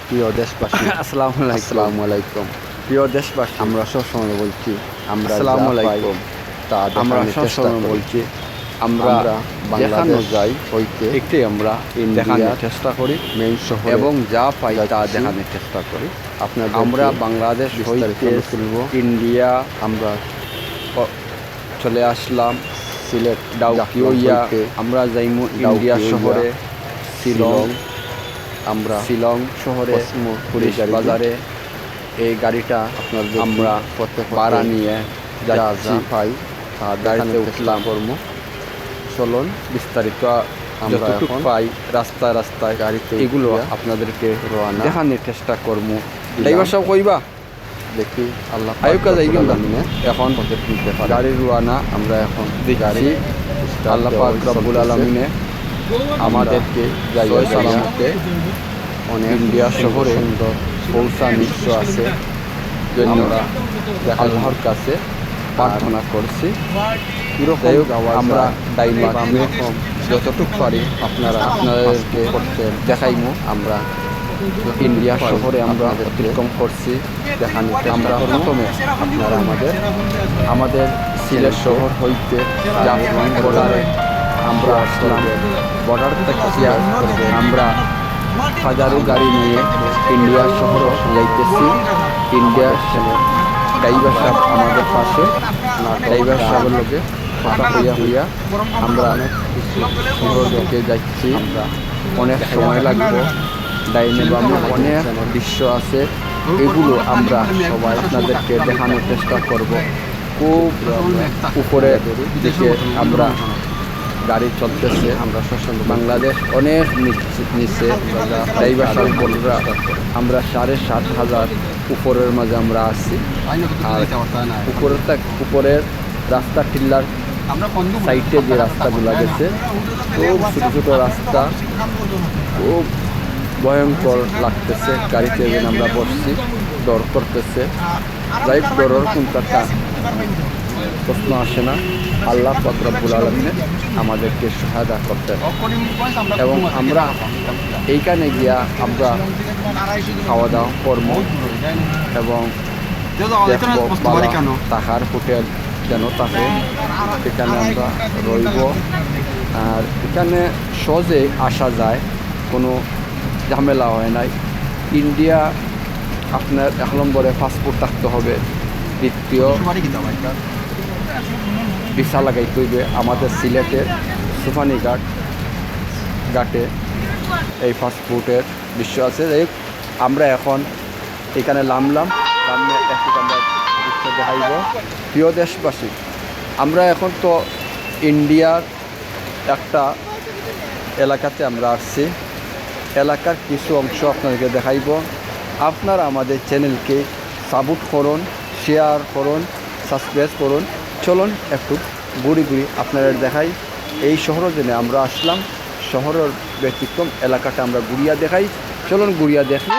প্রিয় দেশবাসী, আসসালামু আলাইকুম। প্রিয় দেশবাসী, আমরা সবসময় বলছি আমরা আসসালামু যা পাই আলাইকুম। তা আমরা দেখানোর চেষ্টা সবসময় করি। বলছি আমরা যেখানে বাংলাদেশ যাই হইতে একটি আমরা দেখানোর ইন্ডিয়ার চেষ্টা করি মেইন শহরে এবং যা পাই তা যাচ্ছি। দেখানোর চেষ্টা করি। আপনাদেরকে আমরা বাংলাদেশ বিস্তারিত হইতে তুলব। ইন্ডিয়া আমরা চলে আসলাম সিলেট ডাউকিয়া। হইতে আমরা যাইমু ইন্ডিয়া ডাউকিয়া, শহরে শিলং। আমরা শিলং শহরে পুলিশ গাড়ি বাজারে এই গাড়িটা আপনাদের আমরা ভাড়া নিয়ে যা যাচ্ছি। পাই তা গাড়িতে দেখানোর চেষ্টা উঠলাম। করব। চলুন বিস্তারিত আমরা যতটুকু এখন পাই রাস্তায় রাস্তায় গাড়িতে এগুলো উঠিয়া আপনাদেরকে রওনা দেখানোর চেষ্টা করবো। দিলাম। ড্রাইভার সাহেব কইবা দেখি আল্লাহ আয়ুকা যাই কিন্তু এখন পথে তুলতে পারে। গাড়ির রোয়ানা আমরা এখন দিচ্ছি। আল্লাহ পাক রব্বুল আলামিনে আমাদেরকে সহি সালামতে অনেক ইন্ডিয়া শহরে সুন্দর পৌঁছা নিশ্চ আছে জন্য আমরা আল্লাহর কাছে প্রার্থনা করছি। কিরকম যাই হোক, যাওয়া আমরা যায় ডাইনে বা বামে কিরকম যতটুকু পারি আপনাদেরকে করতে দেখাইমু। আমরা ইন্ডিয়া শহরে আমরা আপনাদেরকে অতিক্রম করছি। দেখানোর আমরা চেষ্টা করব। প্রথমে আপনারা আমাদের সিলেট শহর হইতে জাফলং বর্ডারে আমরা আসলাম। বর্ডার থেকে আমরা হাজারো গাড়ি নিয়ে ইন্ডিয়া শহর যাইতেছি। ইন্ডিয়া ড্রাইভার সাহেব আমাদের পাশে, ড্রাইভার সাহেবের লোকে কথা হইয়া আমরা শহর দিকে যাচ্ছি। অনেক সময় লাগবে। ডাইনে বামে অনেক দৃশ্য আছে, এগুলো আমরা সবাই আপনাদেরকে দেখানোর চেষ্টা করব। খুব উপরে দিকে আমরা গাড়ি চলতেছে। আমরা বাংলাদেশ অনেক নিচে। ড্রাইভার সাহেব বলরা আমরা 7,500 উপরের মাঝে আমরা আসছি। আর উপরের রাস্তা টিল্লার সাইডে যে রাস্তাগুলো গেছে খুব ছোটো ছোটো রাস্তা, খুব ভয়ঙ্কর লাগতেছে। গাড়িতে যেন আমরা বসছি, ডর করতেছে। যাই ডরের কিন্তু একটা প্রশ্ন আসে না। আল্লাহ পাক রব্বুল আলামিন আমাদেরকে সহায়তা করতেন এবং আমরা এইখানে গিয়া আমরা খাওয়া দাওয়া করব এবং টাকার হোটেল যেন থাকে এখানে আমরা রইব। আর এখানে সহজে আসা যায়, কোনো ঝামেলা হয় নাই। ইন্ডিয়া আপনার 1 নম্বরে পাসপোর্ট থাকতে হবে, দ্বিতীয় ভিসা লাগাইতে হইবে। আমাদের সিলেটের সুফানি ঘাটে এই পাসপোর্টের দৃশ্য আছে। যাই হোক, আমরা এখন এখানে নামলাম। একটু আমরা দৃশ্য দেখাইব। প্রিয় দেশবাসী, আমরা এখন তো ইন্ডিয়ার একটা এলাকাতে আমরা আসছি। এলাকার কিছু অংশ আপনাদেরকে দেখাইব। আপনারা আমাদের চ্যানেলকে সাপোর্ট করুন, শেয়ার করুন, সাবস্ক্রাইব করুন। চলুন একটু ঘুরি আপনারা দেখাই। এই শহরের জন্য আমরা আসলাম। শহরের ব্যতিক্রম এলাকাটা আমরা ঘুরিয়া দেখাই। চলুন ঘুরিয়া দেখি।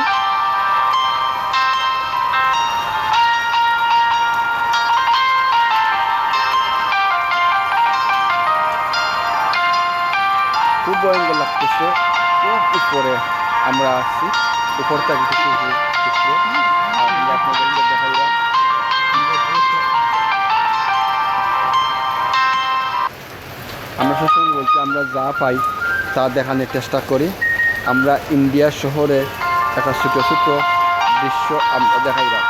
খুব ভয়ঙ্কর লাগতেছে। খুব উপরে আমরা আসছি। উপর থেকে কিছু আপনাদেরকে দেখাইলাম। আমরা সবসময় বলছি আমরা যা পাই তা দেখানোর চেষ্টা করি। আমরা ইন্ডিয়া শহরে একটা ছোটো ছোটো দৃশ্য আমরা দেখাইলাম।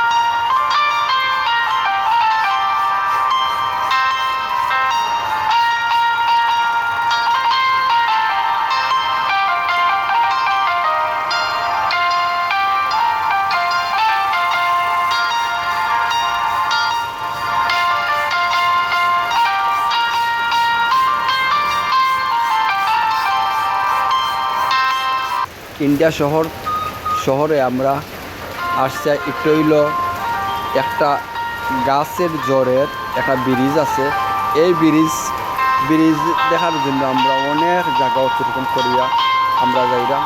ইন্ডিয়া শহরে আমরা আসছে। একটু হইল একটা গাছের জোরের একটা ব্রিজ আছে। এই ব্রিজ দেখার জন্য আমরা অনেক জায়গা অতিক্রম করিয়া আমরা যাইলাম।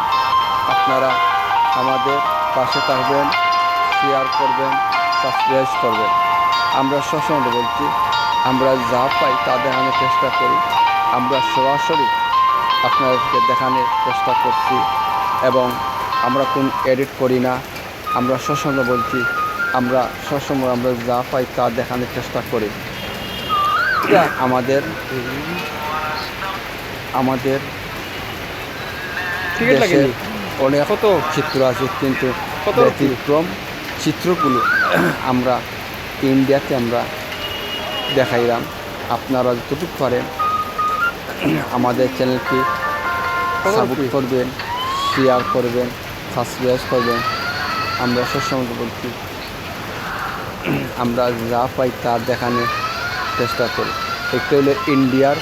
আপনারা আমাদের পাশে থাকবেন, শেয়ার করবেন, সাবস্ক্রাইব করবেন। আমরা সবসময় বলছি আমরা যা পাই তা দেখানোর চেষ্টা করি। আমরা সরাসরি আপনাদেরকে দেখানোর চেষ্টা করছি এবং আমরা কোন এডিট করি না, আমরা সবসময় বলছি, আমরা সবসময় আমরা যা পাই তা দেখানোর চেষ্টা করি। আমাদের আমাদের টিকিট লাগে দেশের অনেক কত চিত্র আছে, কিন্তু কত ব্যতিক্রম চিত্রগুলো আমরা ইন্ডিয়াতে আমরা দেখাইলাম। আপনারা যতটুকু পারেন আমাদের চ্যানেলকে সাপোর্ট করবেন, শেয়ার করবেন, সাবস্ক্রাইব করবেন। আমরা সবসময় বলছি, আমরা যা পাই তা দেখানোর চেষ্টা করি। একটা হলো ইন্ডিয়ার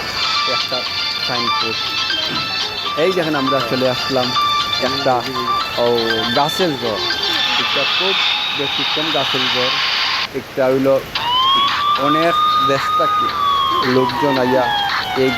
একটা সাইনবোর্ড। এই দেখেন আমরা চলে আসলাম একটা গাছের ঘর, একটা খুব ব্যতিক্রম গাছের ঘর। একটা হইল অনেক দেশ থেকে লোকজন আইয়া এই